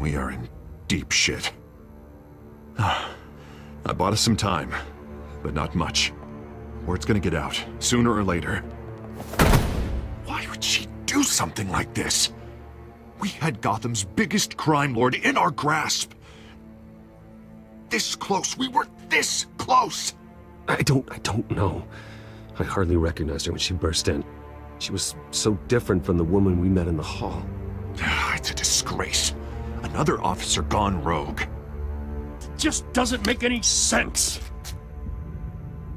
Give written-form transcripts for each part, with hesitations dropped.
We are in deep shit. I bought us some time, but not much. Word's gonna get out, sooner or later. Why would she do something like this? We had Gotham's biggest crime lord in our grasp. This close. We were this close. I don't know. I hardly recognized her when she burst in. She was so different from the woman we met in the hall. It's a disgrace. Another officer gone rogue. It just doesn't make any sense.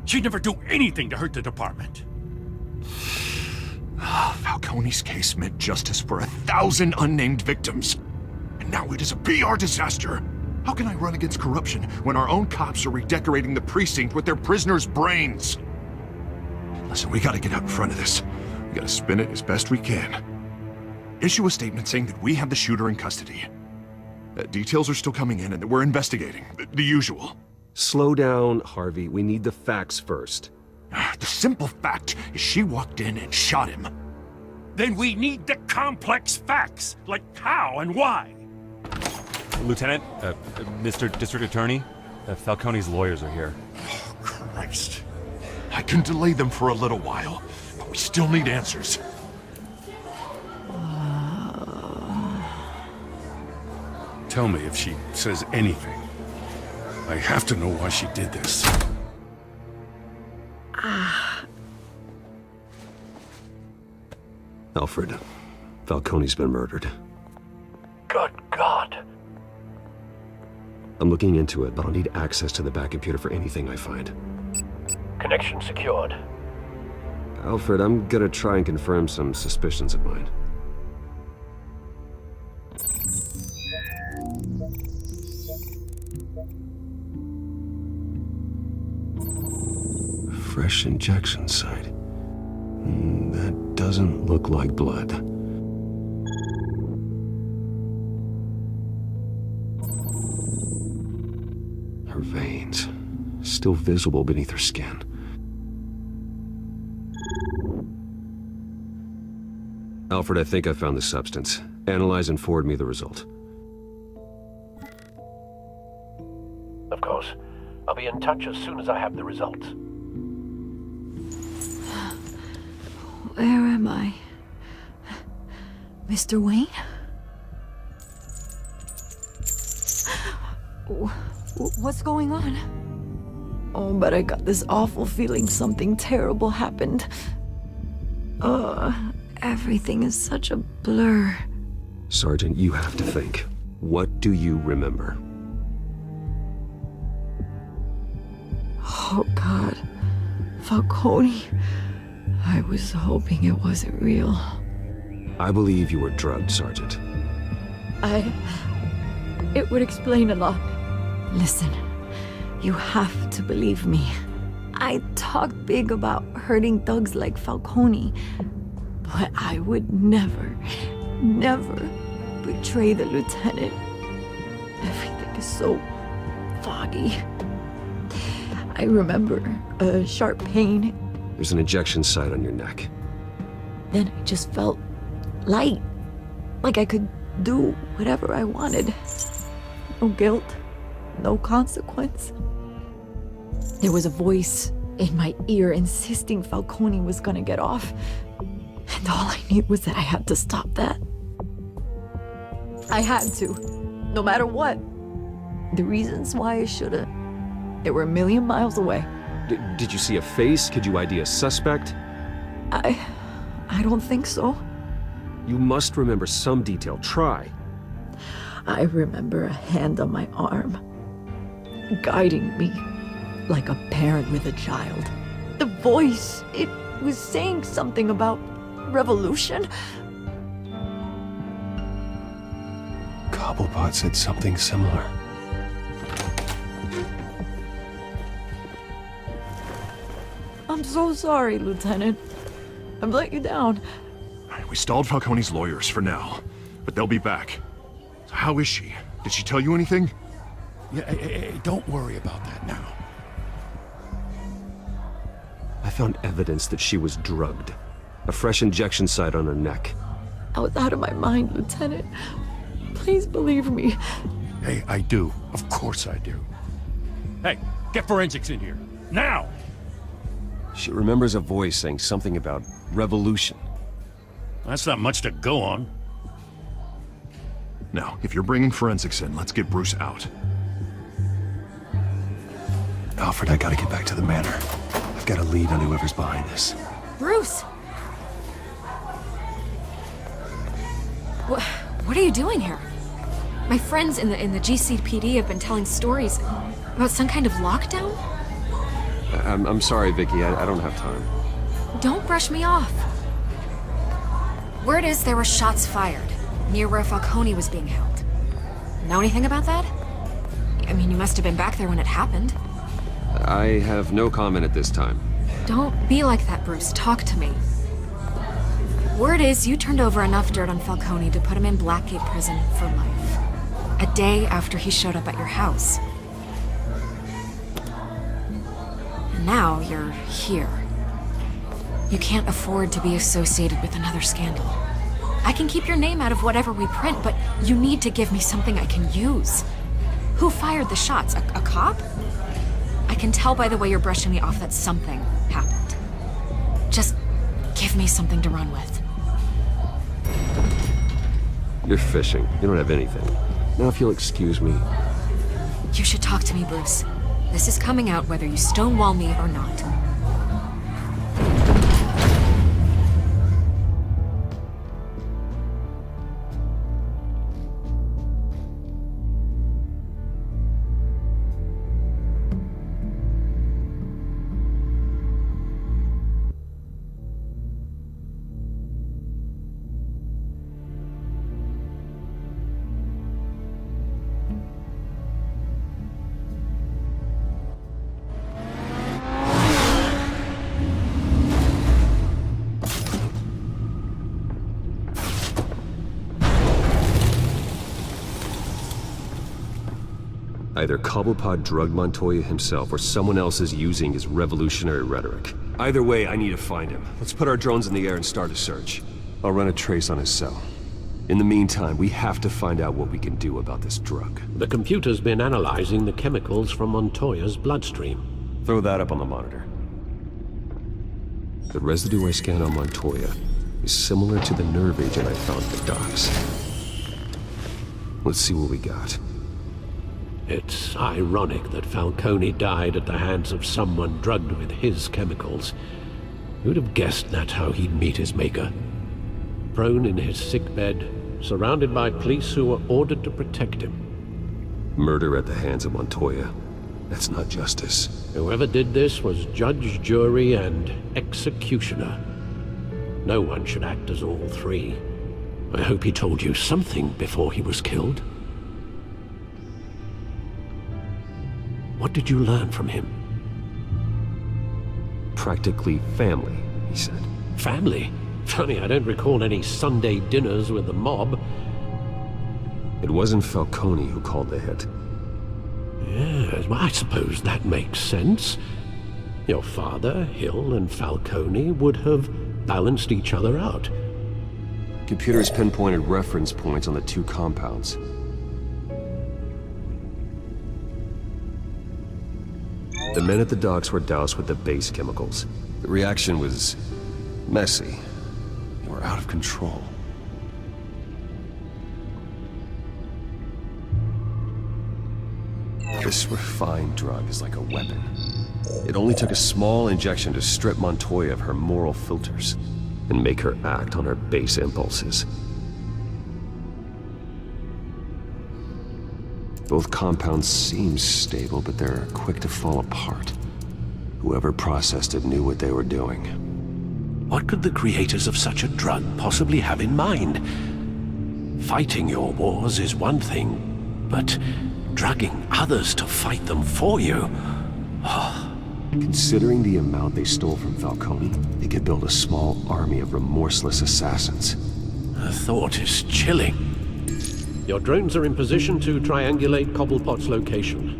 She'd never do anything to hurt the department. Falcone's case meant justice for 1,000 unnamed victims. And now it is a PR disaster. How can I run against corruption when our own cops are redecorating the precinct with their prisoners' brains? Listen, we gotta get out in front of this. We gotta spin it as best we can. Issue a statement saying that we have the shooter in custody. Details are still coming in and that we're investigating. The usual. Slow down, Harvey. We need the facts first. The simple fact is she walked in and shot him. Then we need the complex facts, like how and why. Lieutenant, Mr. District Attorney, Falcone's lawyers are here. Oh, Christ. I can delay them for a little while, but we still need answers. Tell me if she says anything. I have to know why she did this. Alfred, Falcone's been murdered. Good God. I'm looking into it, but I'll need access to the back computer for anything I find. Connection secured. Alfred, I'm gonna try and confirm some suspicions of mine. Fresh injection site. That doesn't look like blood. Her veins, still visible beneath her skin. Alfred, I think I found the substance. Analyze and forward me the result. Of course. I'll be in touch as soon as I have the results. Where am I? Mr. Wayne? What's going on? Oh, but I got this awful feeling something terrible happened. Everything is such a blur. Sergeant, you have to think. What do you remember? Oh, God. Falcone. I was hoping it wasn't real. I believe you were drugged, Sergeant. It would explain a lot. Listen, you have to believe me. I talk big about hurting thugs like Falcone, but I would never betray the lieutenant. Everything is so foggy. I remember a sharp pain. There's an injection site on your neck. Then I just felt light, like I could do whatever I wanted. No guilt, no consequence. There was a voice in my ear insisting Falcone was gonna get off. And all I knew was that I had to stop that. I had to, no matter what. The reasons why I should've, they were a million miles away. Did you see a face? Could you ID a suspect? I don't think so. You must remember some detail. Try. I remember a hand on my arm, guiding me like a parent with a child. The voice, it was saying something about revolution. Cobblepot said something similar. I'm so sorry, Lieutenant. I've let you down. We stalled Falcone's lawyers for now, but they'll be back. So how is she? Did she tell you anything? Yeah, hey, don't worry about that now. I found evidence that she was drugged. A fresh injection site on her neck. I was out of my mind, Lieutenant. Please believe me. Hey, I do. Of course I do. Hey, get forensics in here. Now! She remembers a voice saying something about revolution. That's not much to go on. Now, if you're bringing forensics in, let's get Bruce out. Alfred, I gotta get back to the manor. I've got a lead on whoever's behind this. Bruce! What are you doing here? My friends in the GCPD have been telling stories about some kind of lockdown? I'm sorry, Vicky. I don't have time. Don't brush me off. Word is there were shots fired near where Falcone was being held. Know anything about that? I mean, you must have been back there when it happened. I have no comment at this time. Don't be like that, Bruce. Talk to me. Word is you turned over enough dirt on Falcone to put him in Blackgate Prison for life. A day after he showed up at your house. And now you're here. You can't afford to be associated with another scandal. I can keep your name out of whatever we print, but you need to give me something I can use. Who fired the shots? A cop? I can tell by the way you're brushing me off that something happened. Just give me something to run with. You're fishing. You don't have anything. Now, if you'll excuse me. You should talk to me, Bruce. This is coming out whether you stonewall me or not. Either Cobblepot drugged Montoya himself or someone else is using his revolutionary rhetoric. Either way, I need to find him. Let's put our drones in the air and start a search. I'll run a trace on his cell. In the meantime, we have to find out what we can do about this drug. The computer's been analyzing the chemicals from Montoya's bloodstream. Throw that up on the monitor. The residue I scanned on Montoya is similar to the nerve agent I found at the docks. Let's see what we got. It's ironic that Falcone died at the hands of someone drugged with his chemicals. Who'd have guessed that's how he'd meet his maker? Prone in his sickbed, surrounded by police who were ordered to protect him. Murder at the hands of Montoya. That's not justice. Whoever did this was judge, jury, and executioner. No one should act as all three. I hope he told you something before he was killed. What did you learn from him? Practically family, he said. Family? Funny, I don't recall any Sunday dinners with the mob. It wasn't Falcone who called the hit. Yes, well, I suppose that makes sense. Your father, Hill, and Falcone would have balanced each other out. Computers pinpointed reference points on the two compounds. The men at the docks were doused with the base chemicals. The reaction was messy. They were out of control. This refined drug is like a weapon. It only took a small injection to strip Montoya of her moral filters and make her act on her base impulses. Both compounds seem stable, but they're quick to fall apart. Whoever processed it knew what they were doing. What could the creators of such a drug possibly have in mind? Fighting your wars is one thing, but drugging others to fight them for you? Considering the amount they stole from Falcone, they could build a small army of remorseless assassins. The thought is chilling. Your drones are in position to triangulate Cobblepot's location.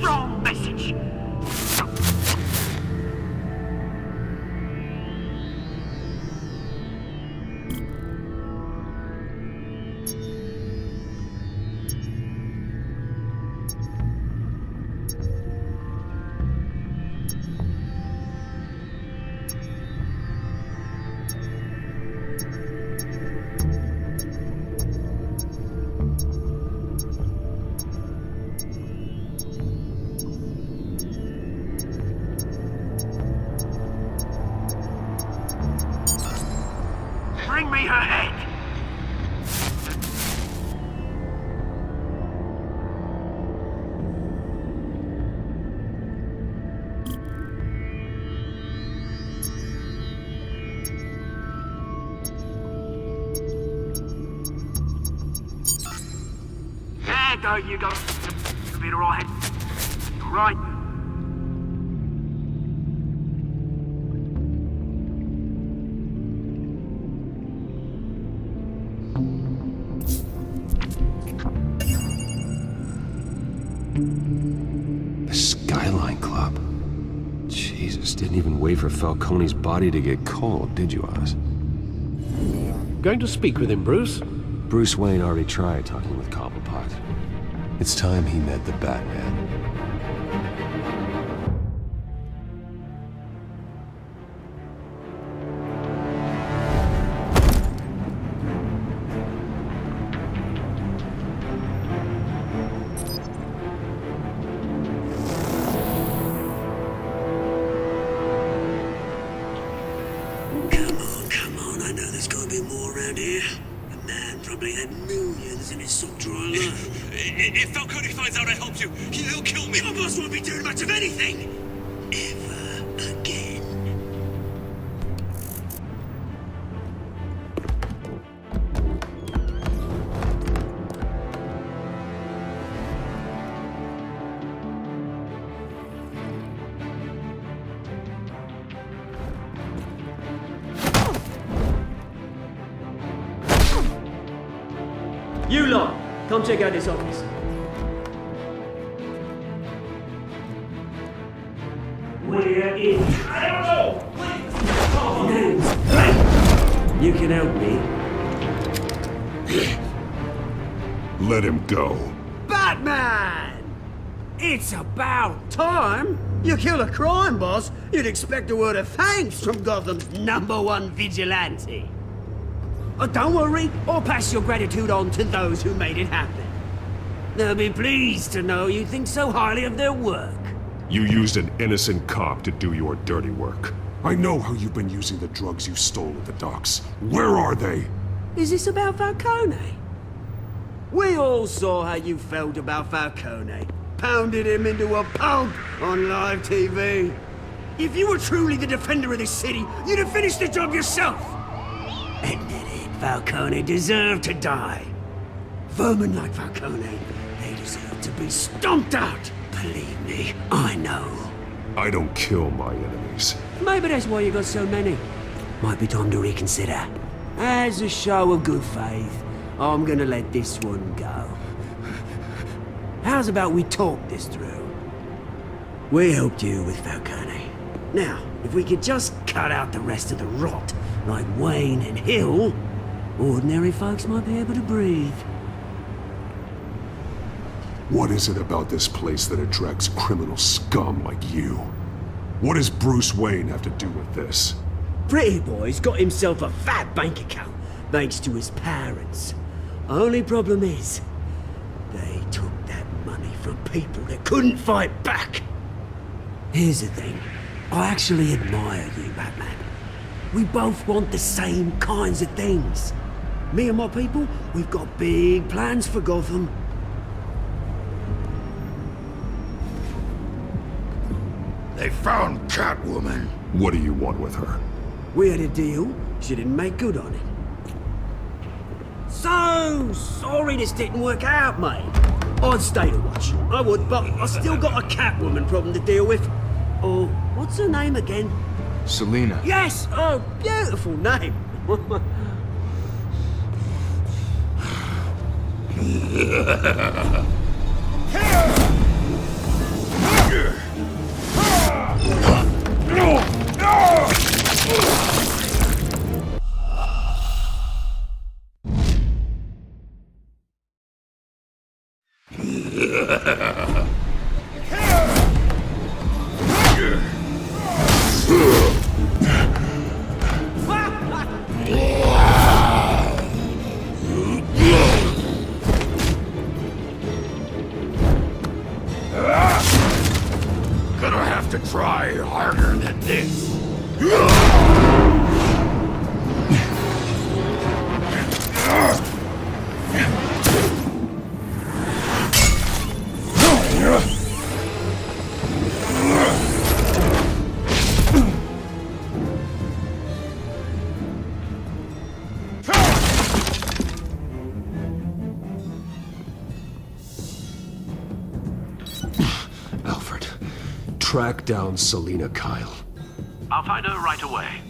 Wrong message. Bring me her head. There you go. You'll be all head. Right. The Skyline Club. Jesus, didn't even wait for Falcone's body to get cold, did you, Oz? Going to speak with him, Bruce? Bruce Wayne already tried talking with Cobblepot. It's time he met the Batman. Come on, I know there's gotta be more around here. The man probably had millions in his sock drawer alone. If Falcone finds out I helped you, he'll kill me. Your boss won't be doing much of anything! Ever again. You lot, come check out this office. We're in. I don't know! You can help me. Let him go. Batman! It's about time! You kill a crime boss, you'd expect a word of thanks from Gotham's #1 vigilante. Oh, don't worry, I'll pass your gratitude on to those who made it happen. They'll be pleased to know you think so highly of their work. You used an innocent cop to do your dirty work. I know how you've been using the drugs you stole at the docks. Where are they? Is this about Falcone? We all saw how you felt about Falcone. Pounded him into a pulp on live TV. If you were truly the defender of this city, you'd have finished the job yourself. Admit it, Falcone deserved to die. Vermin like Falcone, they deserve to be stomped out. Believe me, I know. I don't kill my enemies. Maybe that's why you got so many. Might be time to reconsider. As a show of good faith, I'm gonna let this one go. How's about we talk this through? We helped you with Falcone. Now, if we could just cut out the rest of the rot, like Wayne and Hill, ordinary folks might be able to breathe. What is it about this place that attracts criminal scum like you? What does Bruce Wayne have to do with this? Pretty Boy's got himself a fat bank account, thanks to his parents. Only problem is, they took that money from people that couldn't fight back. Here's the thing, I actually admire you, Batman. We both want the same kinds of things. Me and my people, we've got big plans for Gotham. They found Catwoman. What do you want with her? We had a deal, she didn't make good on it. So sorry this didn't work out, mate. I'd stay to watch. I would, but I still got a Catwoman problem to deal with. Oh, what's her name again? Selina. Yes! Oh, beautiful name. to try harder than this. Alfred, track down Selina Kyle. I'll find her right away.